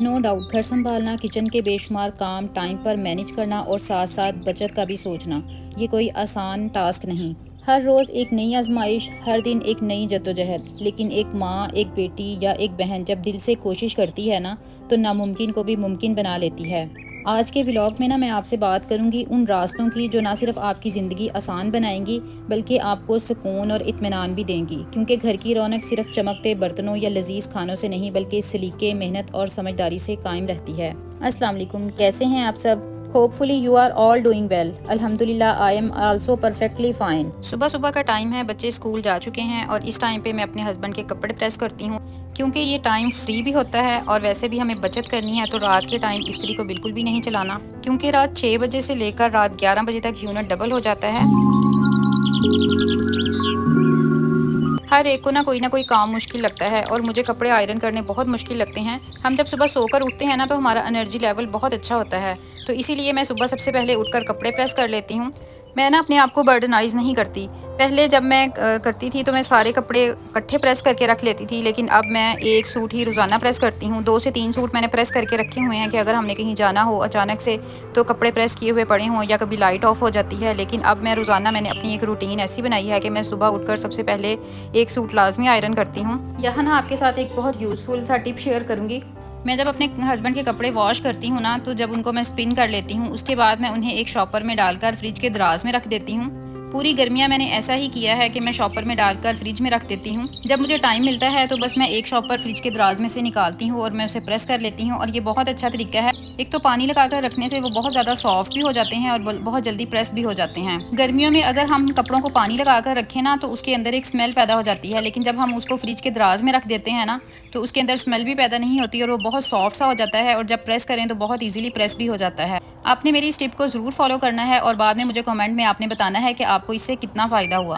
No doubt घर संभालना, kitchen के बेशुमार काम टाइम पर मैनेज करना और साथ साथ बचत का भी सोचना, ये कोई आसान टास्क नहीं। हर रोज़ एक नई आजमाइश, हर दिन एक नई जद्दोजहद। लेकिन एक माँ, एक बेटी या एक बहन जब दिल से कोशिश करती है ना, तो नामुमकिन को भी मुमकिन बना लेती है। आज के व्लॉग में ना मैं आपसे बात करूंगी उन रास्तों की जो ना सिर्फ आपकी ज़िंदगी आसान बनाएंगी, बल्कि आपको सुकून और इत्मीनान भी देंगी। क्योंकि घर की रौनक सिर्फ चमकते बर्तनों या लजीज खानों से नहीं, बल्कि सलीके, मेहनत और समझदारी से कायम रहती है। अस्सलाम वालेकुम, कैसे हैं आप सब? Hopefully you are all doing well. अल्हम्दुलिल्लाह I am also perfectly fine. सुबह सुबह का टाइम है, बच्चे स्कूल जा चुके हैं और इस टाइम पे मैं अपने हस्बैंड के कपड़े प्रेस करती हूँ, क्योंकि ये टाइम फ्री भी होता है और वैसे भी हमें बचत करनी है। तो रात के टाइम इस्त्री को बिल्कुल भी नहीं चलाना, क्योंकि रात 6 बजे से लेकर रात 11 बजे तक यूनिट डबल हो जाता है। हर एक को ना कोई काम मुश्किल लगता है और मुझे कपड़े आयरन करने बहुत मुश्किल लगते हैं। हम जब सुबह सोकर उठते हैं ना, तो हमारा एनर्जी लेवल बहुत अच्छा होता है। तो इसीलिए मैं सुबह सबसे पहले उठकर कपड़े प्रेस कर लेती हूँ। मैं ना अपने आप को बर्डनाइज नहीं करती। पहले जब मैं करती थी तो मैं सारे कपड़े इकट्ठे प्रेस करके रख लेती थी, लेकिन अब मैं एक सूट ही रोज़ाना प्रेस करती हूँ। 2 से 3 सूट मैंने प्रेस करके रखे हुए हैं कि अगर हमने कहीं जाना हो अचानक से तो कपड़े प्रेस किए हुए पड़े हों या कभी लाइट ऑफ हो जाती है। लेकिन अब मैं रोज़ाना मैंने अपनी एक रूटीन ऐसी बनाई है कि मैं सुबह उठकर सबसे पहले एक सूट लाजमी आयरन करती हूँ। यहाँ ना आपके साथ एक बहुत यूज़फुल सा टिप शेयर करूँगी। मैं जब अपने हस्बैंड के कपड़े वॉश करती हूँ ना, तो जब उनको मैं स्पिन कर लेती हूँ, उसके बाद मैं उन्हें एक शॉपर में डालकर फ्रिज के दराज में रख देती हूँ। पूरी गर्मियाँ मैंने ऐसा ही किया है कि मैं शॉपर में डालकर फ्रिज में रख देती हूँ। जब मुझे टाइम मिलता है तो बस मैं एक शॉपर फ्रिज के दराज में से निकालती हूँ और मैं उसे प्रेस कर लेती हूँ। और ये बहुत अच्छा तरीका है। एक तो पानी लगाकर रखने से वो बहुत ज़्यादा सॉफ्ट भी हो जाते हैं और बहुत जल्दी प्रेस भी हो जाते हैं। गर्मियों में अगर हम कपड़ों को पानी लगाकर रखें ना, तो उसके अंदर एक स्मेल पैदा हो जाती है, लेकिन जब हम उसको फ्रिज के दराज में रख देते हैं ना, तो उसके अंदर स्मेल भी पैदा नहीं होती और वो बहुत सॉफ्ट सा हो जाता है और जब प्रेस करें तो बहुत ईजिली प्रेस भी हो जाता है। आपने मेरी इस टिप को ज़रूर फॉलो करना है और बाद में मुझे कमेंट में आपने बताना है कि आपको इससे कितना फ़ायदा हुआ।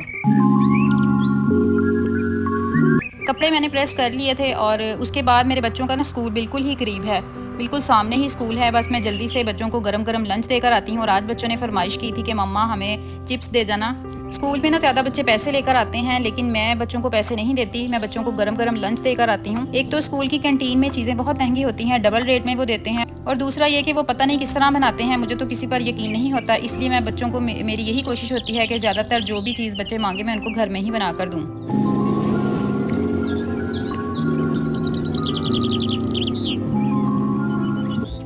कपड़े मैंने प्रेस कर लिए थे और उसके बाद मेरे बच्चों का ना स्कूल बिल्कुल ही करीब है, बिल्कुल सामने ही स्कूल है। बस मैं जल्दी से बच्चों को गरम गरम लंच देकर आती हूँ। और आज बच्चों ने फरमाइश की थी कि मम्मा हमें चिप्स दे जाना। स्कूल में ना ज़्यादा बच्चे पैसे लेकर आते हैं, लेकिन मैं बच्चों को पैसे नहीं देती, मैं बच्चों को गरम गरम लंच देकर आती हूँ। एक तो स्कूल की कैंटीन में चीज़ें बहुत महंगी होती हैं, डबल रेट में वो देते हैं, और दूसरा ये कि वो पता नहीं किस तरह बनाते हैं, मुझे तो किसी पर यकीन नहीं होता। इसलिए मैं बच्चों को मेरी यही कोशिश होती है कि ज़्यादातर जो भी चीज़ बच्चे मांगे मैं उनको घर में ही बना कर दूँ।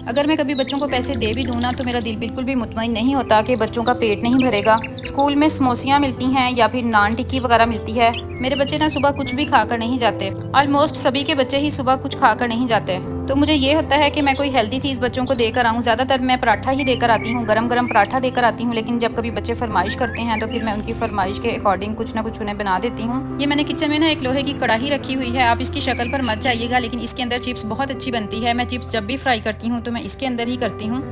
अगर मैं कभी बच्चों को पैसे दे भी दूँ ना, तो मेरा दिल बिल्कुल भी मुतमईन नहीं होता कि बच्चों का पेट नहीं भरेगा। स्कूल में समोसियाँ मिलती हैं या फिर नान टिक्की वगैरह मिलती है। मेरे बच्चे ना सुबह कुछ भी खाकर नहीं जाते। ऑलमोस्ट सभी के बच्चे ही सुबह कुछ खाकर नहीं जाते। तो मुझे ये होता है कि मैं कोई हेल्दी चीज़ बच्चों को देकर आऊँ। ज़्यादातर मैं पराठा ही देकर आती हूँ, गरम गरम पराठा देकर आती हूँ। लेकिन जब कभी बच्चे फरमाइश करते हैं तो फिर मैं उनकी फरमाइश के अकॉर्डिंग कुछ ना कुछ उन्हें बना देती हूँ। ये मैंने किचन में ना एक लोहे की कढ़ाई रखी हुई है, आप इसकी शक्ल पर मत जाइएगा, लेकिन इसके अंदर चिप्स बहुत अच्छी बनती है। मैं चिप्स जब भी फ्राई करती हूँ तो मैं इसके अंदर ही करती हूँ।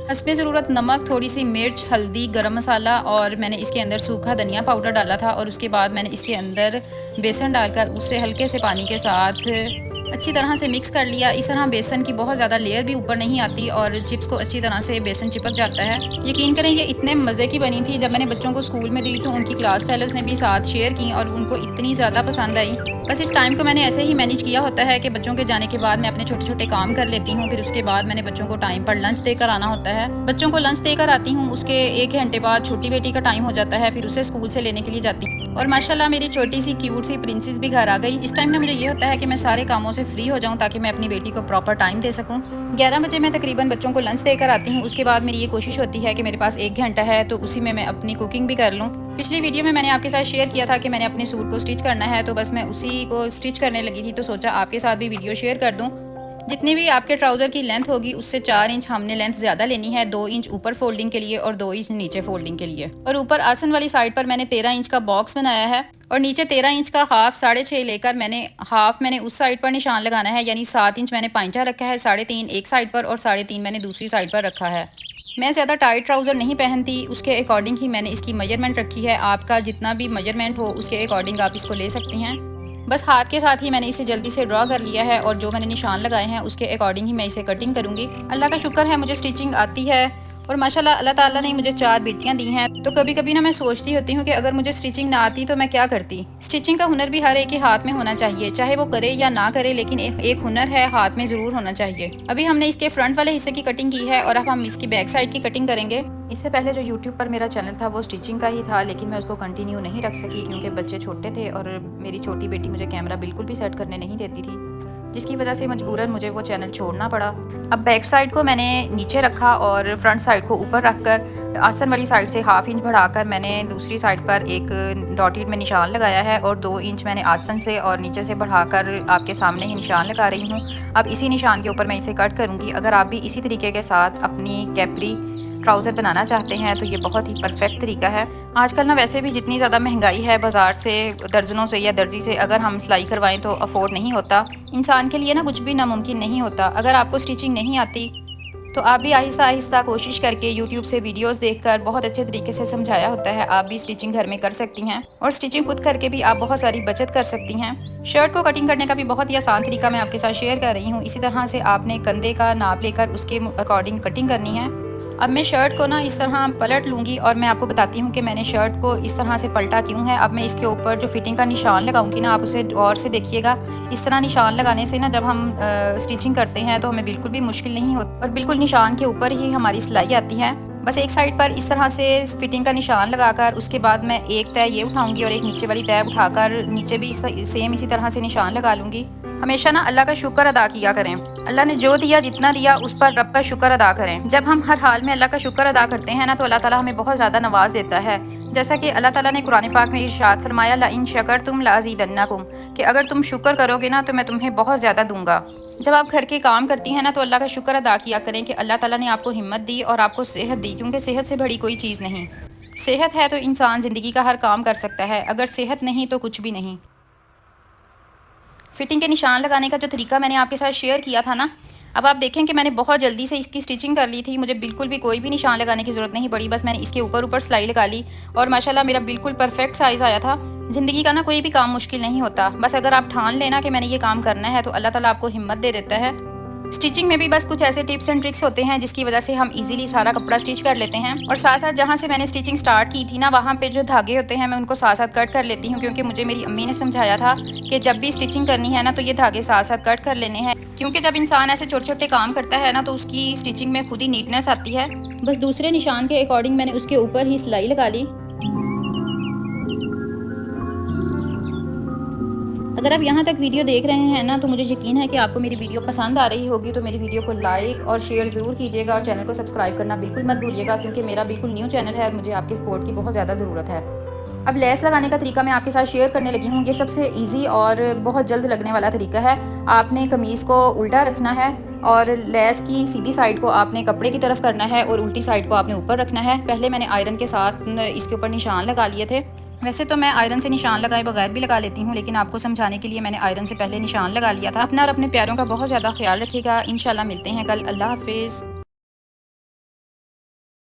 हस्बे ज़रूरत नमक, थोड़ी सी मिर्च, हल्दी, गरम मसाला, और मैंने इसके अंदर सूखा धनिया पाउडर डाला था। और उसके बाद मैंने इसके अंदर बेसन डालकर उसे हल्के से पानी के साथ अच्छी तरह से मिक्स कर लिया। इस तरह बेसन की बहुत ज़्यादा लेयर भी ऊपर नहीं आती और चिप्स को अच्छी तरह से बेसन चिपक जाता है। यकीन करें ये इतने मज़े की बनी थी। जब मैंने बच्चों को स्कूल में दी तो उनकी क्लास फेलोज़ ने भी साथ शेयर की और उनको इतनी ज़्यादा पसंद आई। बस इस टाइम को मैंने ऐसे ही मैनेज किया होता है कि बच्चों के जाने के बाद मैं अपने छोटे छोटे काम कर लेती हूँ। फिर उसके बाद मैंने बच्चों को टाइम पर लंच देकर आना होता है। बच्चों को लंच देकर आती हूँ, उसके 1 घंटे बाद छोटी बेटी का टाइम हो जाता है, फिर उसे स्कूल से लेने के लिए जाती हूँ। और माशाल्लाह मेरी छोटी सी क्यूट सी प्रिंसेस भी घर आ गई। इस टाइम ना मुझे ये होता है कि मैं सारे कामों से फ्री हो जाऊँ ताकि मैं अपनी बेटी को प्रॉपर टाइम दे सकूँ। 11 बजे मैं तकरीबन बच्चों को लंच देकर आती हूँ। उसके बाद मेरी ये कोशिश होती है कि मेरे पास 1 घंटा है तो उसी में मैं अपनी कुकिंग भी कर लूँ। पिछली वीडियो में मैंने आपके साथ शेयर किया था कि मैंने अपने सूट को स्टिच करना है, तो बस मैं उसी को स्टिच करने लगी थी, तो सोचा आपके साथ भी वीडियो शेयर कर दूँ। जितनी भी आपके ट्राउज़र की लेंथ होगी उससे 4 इंच हमने लेंथ ज़्यादा लेनी है, 2 इंच ऊपर फोल्डिंग के लिए और 2 इंच नीचे फोल्डिंग के लिए। और ऊपर आसन वाली साइड पर मैंने 13 इंच का बॉक्स बनाया है और नीचे 13 इंच का हाफ 6.5 लेकर मैंने उस साइड पर निशान लगाना है, यानी 7 इंच मैंने पांचा रखा है, 3.5 एक साइड पर और 3.5 मैंने दूसरी साइड पर रखा है। मैं ज़्यादा टाइट ट्राउज़र नहीं पहनती, उसके अकॉर्डिंग ही मैंने इसकी मेजरमेंट रखी है। आपका जितना भी मेजरमेंट हो उसके अकॉर्डिंग आप इसको ले सकती हैं। बस हाथ के साथ ही मैंने इसे जल्दी से ड्रॉ कर लिया है और जो मैंने निशान लगाए हैं उसके अकॉर्डिंग ही मैं इसे कटिंग करूँगी। अल्लाह का शुक्र है मुझे स्टिचिंग आती है और माशाल्लाह अल्लाह ताला ने मुझे 4 बेटियां दी हैं। तो कभी कभी ना मैं सोचती होती हूँ कि अगर मुझे स्टिचिंग ना आती तो मैं क्या करती। स्टिचिंग का हुनर भी हर एक के हाथ में होना चाहिए, चाहे वो करे या ना करे, लेकिन एक हुनर है, हाथ में ज़रूर होना चाहिए। अभी हमने इसके फ्रंट वाले हिस्से की कटिंग की है और अब हम इसकी बैक साइड की कटिंग करेंगे। इससे पहले जो यूट्यूब पर मेरा चैनल था वो स्टिचिंग का ही था, लेकिन मैं उसको कंटिन्यू नहीं रख सकी क्योंकि बच्चे छोटे थे और मेरी छोटी बेटी मुझे कैमरा बिल्कुल भी सेट करने नहीं देती थी, जिसकी वजह से मजबूरन मुझे वो चैनल छोड़ना पड़ा। अब बैक साइड को मैंने नीचे रखा और फ्रंट साइड को ऊपर रखकर आसन वाली साइड से 1/2 इंच बढ़ाकर मैंने दूसरी साइड पर एक डॉटेड में निशान लगाया है और 2 इंच मैंने आसन से और नीचे से बढ़ाकर आपके सामने ही निशान लगा रही हूँ। अब इसी निशान के ऊपर मैं इसे कट करूँगी। अगर आप भी इसी तरीके के साथ अपनी कैपरी ट्राउज़र बनाना चाहते हैं तो ये बहुत ही परफेक्ट तरीका है। आजकल ना वैसे भी जितनी ज़्यादा महंगाई है, बाज़ार से दर्जनों से या दर्जी से अगर हम सिलाई करवाएं तो अफोर्ड नहीं होता। इंसान के लिए ना कुछ भी नामुमकिन नहीं होता। अगर आपको स्टिचिंग नहीं आती तो आप भी आहिस्ता आहिस्ता कोशिश करके यूट्यूब से वीडियोस देखकर, बहुत अच्छे तरीके से समझाया होता है, आप भी स्टिचिंग घर में कर सकती हैं और स्टिचिंग खुद करके भी आप बहुत सारी बचत कर सकती हैं। शर्ट को कटिंग करने का भी बहुत ही आसान तरीका मैं आपके साथ शेयर कर रही हूँ। इसी तरह से आपने कंधे का नाप लेकर उसके अकॉर्डिंग कटिंग करनी है। अब मैं शर्ट को ना इस तरह पलट लूँगी और मैं आपको बताती हूँ कि मैंने शर्ट को इस तरह से पलटा क्यों है। अब मैं इसके ऊपर जो फिटिंग का निशान लगाऊंगी ना, आप उसे गौर से देखिएगा। इस तरह निशान लगाने से ना जब हम स्टिचिंग करते हैं तो हमें बिल्कुल भी मुश्किल नहीं होती और बिल्कुल निशान के ऊपर ही हमारी सिलाई आती है। बस एक साइड पर इस तरह से फिटिंग का निशान लगाकर उसके बाद मैं एक तय ये उठाऊंगी और एक नीचे वाली तय उठाकर नीचे भी सेम इसी तरह से निशान लगा लूँगी। हमेशा ना अल्लाह का शुक्र अदा किया करें। अल्लाह ने जो दिया, जितना दिया, उस पर रब का शुक्र अदा करें। जब हम हर हाल में अल्लाह का शुक्र अदा करते हैं ना तो अल्लाह ताला हमें बहुत ज़्यादा नवाज देता है। जैसा कि अल्लाह ताला ने कुरान पाक में इरशाद फरमाया, ला इन शकरतुम लाज़ीदन्नकुम, कि अगर तुम शुक्र करोगे ना तो मैं तुम्हें बहुत ज़्यादा दूंगा। जब आप घर के काम करती हैं ना तो अल्लाह का शुक्र अदा किया करें कि अल्लाह ताला ने आपको हिम्मत दी और आपको सेहत दी, क्योंकि सेहत से बड़ी कोई चीज़ नहीं। सेहत है तो इंसान ज़िंदगी का हर काम कर सकता है, अगर सेहत नहीं तो कुछ भी नहीं। फिटिंग के निशान लगाने का जो तरीका मैंने आपके साथ शेयर किया था ना, अब आप देखें कि मैंने बहुत जल्दी से इसकी स्टिचिंग कर ली थी। मुझे बिल्कुल भी कोई भी निशान लगाने की ज़रूरत नहीं पड़ी। बस मैंने इसके ऊपर सिलाई लगा ली और माशाल्लाह मेरा बिल्कुल परफेक्ट साइज़ आया था। ज़िंदगी का ना कोई भी काम मुश्किल नहीं होता। बस अगर आप ठान लेना कि मैंने ये काम करना है तो अल्लाह ताला आपको हिम्मत दे देता है। स्टिचिंग में भी बस कुछ ऐसे टिप्स एंड ट्रिक्स होते हैं जिसकी वजह से हम इजीली सारा कपड़ा स्टिच कर लेते हैं। और साथ साथ जहाँ से मैंने स्टिचिंग स्टार्ट की थी ना, वहाँ पे जो धागे होते हैं मैं उनको साथ साथ कट कर लेती हूँ, क्योंकि मुझे मेरी अम्मी ने समझाया था कि जब भी स्टिचिंग करनी है ना तो ये धागे साथ साथ कट कर लेने हैं, क्योंकि जब इंसान ऐसे छोटे छोटे काम करता है ना तो उसकी स्टिचिंग में खुद ही नीटनेस आती है। बस दूसरे निशान के अकॉर्डिंग मैंने उसके ऊपर ही सिलाई लगा ली। अगर आप यहाँ तक वीडियो देख रहे हैं ना तो मुझे यकीन है कि आपको मेरी वीडियो पसंद आ रही होगी। तो मेरी वीडियो को लाइक और शेयर ज़रूर कीजिएगा और चैनल को सब्सक्राइब करना बिल्कुल मत भूलिएगा, क्योंकि मेरा बिल्कुल न्यू चैनल है और मुझे आपके सपोर्ट की बहुत ज़्यादा ज़रूरत है। अब लेस लगाने का तरीका मैं आपके साथ शेयर करने लगी हूँ। ये सबसे ईजी और बहुत जल्द लगने वाला तरीका है। आपने कमीज़ को उल्टा रखना है और लेस की सीधी साइड को आपने कपड़े की तरफ करना है और उल्टी साइड को आपने ऊपर रखना है। पहले मैंने आयरन के साथ इसके ऊपर निशान लगा लिए थे। वैसे तो मैं आयरन से निशान लगाए बगैर भी लगा लेती हूँ, लेकिन आपको समझाने के लिए मैंने आयरन से पहले निशान लगा लिया था। अपना और अपने प्यारों का बहुत ज़्यादा ख्याल रखिएगा। इंशाल्लाह मिलते हैं कल। अल्लाह हाफिज़।